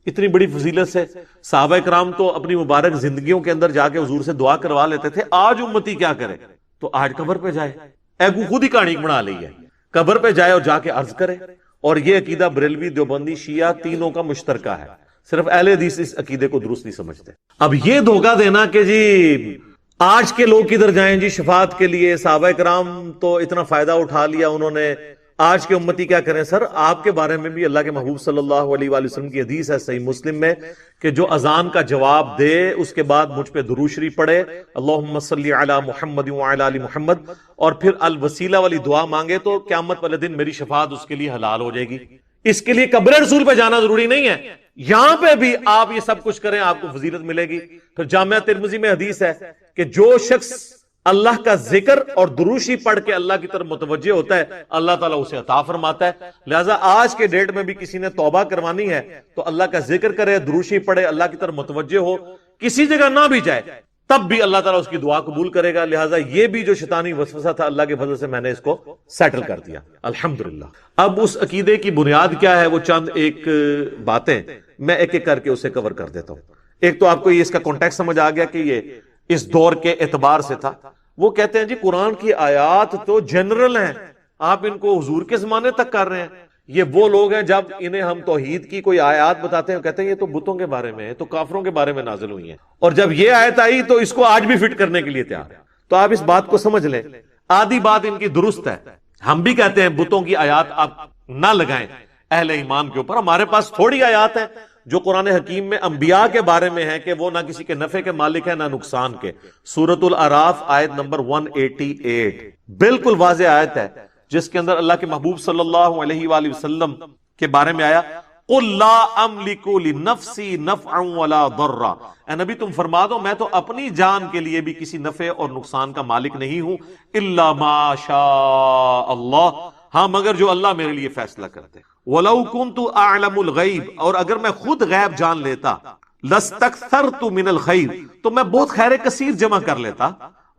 اتنی بڑی فضیلت سے۔ صحابہ کرام تو اپنی مبارک زندگیوں کے اندر جا کے حضور سے دعا کروا لیتے تھے، آج امتی کیا کرے؟ تو آج قبر پہ جائے، ایگو خود ہی کہانی بنا لی ہے، قبر پہ جائے اور جا کے عرض کرے۔ اور یہ عقیدہ بریلوی، دیوبندی، شیعہ تینوں کا مشترکہ ہے، صرف اہل حدیث اس عقیدے کو درست نہیں سمجھتے۔ اب یہ دھوکہ دینا کہ جی آج کے لوگ کدھر جائیں جی شفاعت کے لیے، صحابہ کرام تو اتنا فائدہ اٹھا لیا انہوں نے، آج کے امتی کیا کریں؟ سر آپ کے بارے میں بھی اللہ کے محبوب صلی اللہ علیہ وآلہ وسلم کی حدیث ہے صحیح مسلم میں کہ جو اذان کا جواب دے اس کے بعد مجھ پہ درود شریف پڑھے، اللہم صلی علی محمد وعلی آل محمد، اور پھر الوسیلہ والی دعا مانگے، تو قیامت والے دن میری شفاعت اس کے لیے حلال ہو جائے گی۔ اس کے لیے قبر رسول پہ جانا ضروری نہیں ہے، یہاں پہ بھی آپ یہ سب کچھ کریں آپ کو فضیلت ملے گی۔ پھر جامعہ ترمذی میں حدیث ہے کہ جو شخص اللہ کا ذکر اور دروشی پڑھ کے اللہ کی طرف متوجہ ہوتا ہے، اللہ تعالیٰ اسے عطا فرماتا ہے۔ لہٰذا آج کے ڈیٹ میں بھی کسی نے توبہ کروانی ہے تو اللہ کا ذکر کرے، دروشی پڑھے، اللہ کی طرف متوجہ ہو، کسی جگہ نہ بھی جائے تب بھی اللہ تعالیٰ اس کی دعا قبول کرے گا۔ لہٰذا یہ بھی جو شیطانی وسوسہ تھا اللہ کے فضل سے میں نے اس کو سیٹل کر دیا الحمدللہ۔ اب اس عقیدے کی بنیاد کیا ہے، وہ چند ایک باتیں میں ایک ایک کر کے اسے کور کر دیتا ہوں۔ ایک تو آپ کو یہ اس کا کانٹیکسٹ سمجھ آ گیا کہ یہ اس دور کے اعتبار سے تھا۔ وہ کہتے ہیں جی قرآن کی آیات تو جنرل ہیں، آپ ان کو حضور کے زمانے تک کر رہے ہیں۔ یہ وہ لوگ ہیں جب انہیں ہم توحید کی کوئی آیات بتاتے ہیں کہتے ہیں یہ تو بتوں کے بارے میں ہے، تو کافروں کے بارے میں نازل ہوئی ہیں، اور جب یہ آیت آئی تو اس کو آج بھی فٹ کرنے کے لیے تیار ہے۔ تو آپ اس بات کو سمجھ لیں، آدھی بات ان کی درست ہے، ہم بھی کہتے ہیں بتوں کی آیات آپ نہ لگائیں اہل ایمان کے اوپر۔ ہمارے پاس تھوڑی آیات ہیں جو قرآن حکیم میں انبیاء کے بارے میں ہے کہ وہ نہ کسی کے نفع کے مالک ہے نہ نقصان کے۔ سورۃ الاعراف آیت نمبر 188 بالکل واضح آیت ہے جس کے اندر اللہ کے محبوب صلی اللہ علیہ وآلہ وسلم کے بارے میں آیا قُلْ لَا أَمْلِكُ لِنَفْسِي نَفْعًا وَلَا ضَرًّا، اے نبی تم فرما دو میں تو اپنی جان کے لیے بھی کسی نفع اور نقصان کا مالک نہیں ہوں، إِلَّا مَا شَاءَ اللَّهُ، ہاں مگر جو اللہ میرے لیے فیصلہ کرتے۔ وَلَوْ كُنْتُ أَعْلَمُ الْغَيْبَ، اور اگر میں خود غیب جان لیتا لستکثرت من الخیر، تو میں بہت خیر کثیر جمع کر لیتا،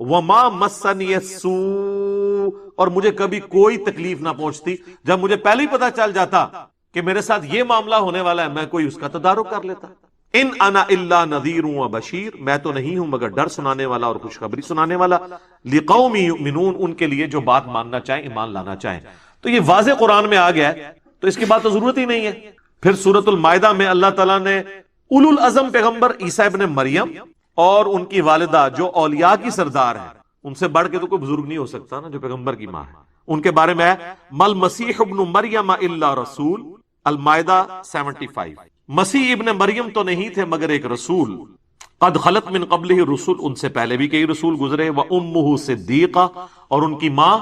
وما مسنی السوء، اور مجھے کبھی کوئی تکلیف نہ پہنچتی۔ جب مجھے پہلے ہی پتا چل جاتا کہ میرے ساتھ یہ معاملہ ہونے والا ہے، میں کوئی اس کا تدارک کر لیتا۔ ان انا الا نذیر و بشیر، میں تو نہیں ہوں مگر ڈر سنانے والا اور خوشخبری سنانے والا، لقوم یؤمنون، ان کے لیے جو بات ماننا چاہیں، ایمان لانا چاہیں۔ تو یہ واضح قرآن میں آ گیا ہے، تو اس کی بات تو ضرورت ہی نہیں ہے۔ پھر سورۃ المائدہ میں اللہ تعالیٰ نے اولو العزم پیغمبر عیسیٰ ابن مریم اور ان کی والدہ جو اولیاء کی سردار ہیں، ان سے بڑھ کے تو کوئی بزرگ نہیں ہو سکتا نا جو پیغمبر کی ماں ہے، ان کے بارے میں ہے مل مسیح ابن مریم الا رسول، المائدہ 75۔ مسیح ابن مریم تو نہیں تھے مگر ایک رسول، قد خلت من قبلہ الرسل، ان سے پہلے بھی کئی رسول گزرے، وامہ صدیقہ، اور ان کی ماں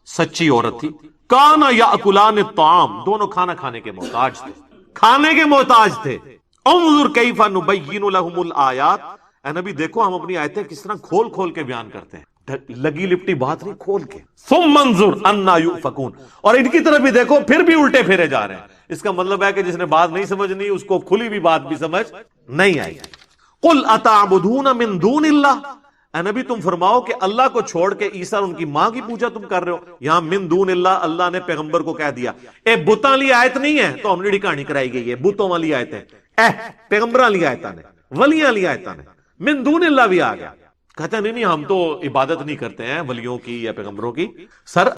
سچی عورت تھی، کانا یاکلان الطعام، دونوں کھانا کھانے کے محتاج تھے، کھانے کے محتاج تھے۔ انظر کیف نبین لہم الآیات، اے نبی دیکھو ہم اپنی آیتیں کس طرح کھول کھول کے بیان کرتے ہیں، لگی لپٹی بات نہیں، کھول کے۔ ثم انظر انا یؤفکون، اور ان کی طرف بھی دیکھو پھر بھی الٹے پھیرے جا رہے ہیں۔ اس کا مطلب ہے کہ جس نے بات نہیں سمجھنی اس کو کھلی بھی بات بھی سمجھ نہیں آئی۔ قل اتعبدون من دون اللہ، اے نبی تم فرماؤ کہ اللہ کو چھوڑ کے عیسیٰ اور ان کی ماں کی پوجا تم کر رہے ہو۔ یہاں من دون اللہ، اللہ نے پیغمبر کو کہہ دیا اے بتاں والی آیت نہیں ہے تو ہم نے کہانی کرائی گئی ہے، بتوں والی آیتیں، پیغمبراں والی آیتاں نے، ولیاں والی آیتاں نے، من دون اللہ بھی آ گیا۔ کہتے ہیں نہیں ہم تو عبادت نہیں کرتے ہیں ولیوں کی یا پیغمبروں کی۔ سر